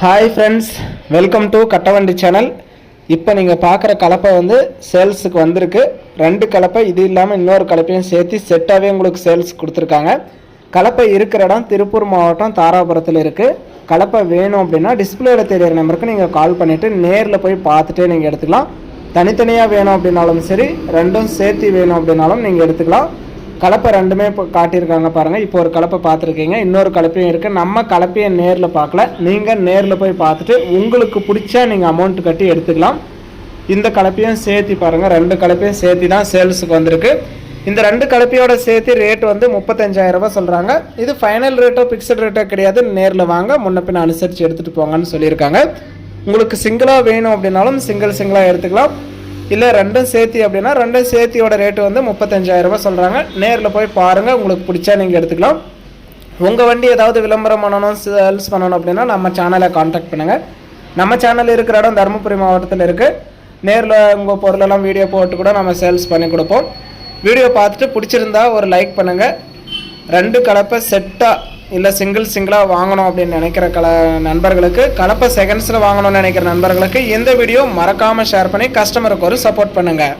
Hi friends, welcome to Kattavandi channel. இப்போ நீங்கள் பார்க்குற கலப்பை வந்து சேல்ஸுக்கு வந்திருக்கு. 2 கலப்பை, இது இல்லாமல் இன்னொரு கலப்பையும் சேர்த்து செட்டாகவே உங்களுக்கு சேல்ஸ் கொடுத்துருக்காங்க. கலப்பை இருக்கிற இடம் திருப்பூர் மாவட்டம் தாராபுரத்தில் இருக்குது. கலப்பை வேணும் அப்படின்னா டிஸ்பிளேல தெரியிற நம்பருக்கு நீங்கள் கால் பண்ணிவிட்டு நேரில் போய் பார்த்துட்டே நீங்கள் எடுத்துக்கலாம். தனித்தனியாக வேணும் அப்படின்னாலும் சரி, ரெண்டும் சேர்த்து வேணும் அப்படின்னாலும் நீங்கள் எடுத்துக்கலாம். கலப்பை ரெண்டுமே இப்போ காட்டியிருக்காங்க பாருங்கள். இப்போ ஒரு கலப்பை பார்த்துருக்கீங்க, இன்னொரு கலப்பையும் இருக்குது. நம்ம கலப்பையை நேரில் பார்க்கல, நீங்கள் நேரில் போய் பார்த்துட்டு உங்களுக்கு பிடிச்சா நீங்கள் அமௌண்ட் கட்டி எடுத்துக்கலாம். இந்த கலப்பையும் சேர்த்து பாருங்கள், 2 கலப்பையும் சேர்த்து தான் சேல்ஸுக்கு வந்திருக்கு. இந்த 2 கலப்பையோட சேர்த்து ரேட் வந்து 35,000 ரூபாய் சொல்கிறாங்க. இது ஃபைனல் ரேட்டோ ஃபிக்ஸட் ரேட்டோ கிடையாது. நேரில் வாங்க, முன்ன பின்ன அனுசரித்து எடுத்துகிட்டு போங்கன்னு சொல்லியிருக்காங்க. உங்களுக்கு சிங்கிளாக வேணும் அப்படின்னாலும் சிங்கிளாக எடுத்துக்கலாம். இல்லை 2ம் சேர்த்தி அப்படின்னா 2ம் சேர்த்தியோட ரேட்டு வந்து 35,000 ரூபாய் சொல்கிறாங்க. நேரில் போய் பாருங்கள், உங்களுக்கு பிடிச்சா நீங்கள் எடுத்துக்கலாம். உங்கள் வண்டி ஏதாவது விளம்பரம் பண்ணணும், சேல்ஸ் பண்ணணும் அப்படின்னா நம்ம சேனலை காண்டாக்ட் பண்ணுங்கள். நம்ம சேனல் இருக்கிற இடம் தருமபுரி மாவட்டத்தில் இருக்குது. நேரில் உங்கள் பொருளெல்லாம் வீடியோ போட்டு கூட நம்ம சேல்ஸ் பண்ணி கொடுப்போம். வீடியோ பார்த்துட்டு பிடிச்சிருந்தா ஒரு லைக் பண்ணுங்கள். 2 கலப்பை செட்டாக இல்லை சிங்கிளாக வாங்கணும் அப்படின்னு நினைக்கிற நண்பர்களுக்கு, கலப்பை செகண்ட்ஸில் வாங்கணும்னு நினைக்கிற நண்பர்களுக்கு இந்த வீடியோ மறக்காமல் ஷேர் பண்ணி கஸ்டமருக்கு ஒரு சப்போர்ட் பண்ணுங்கள்.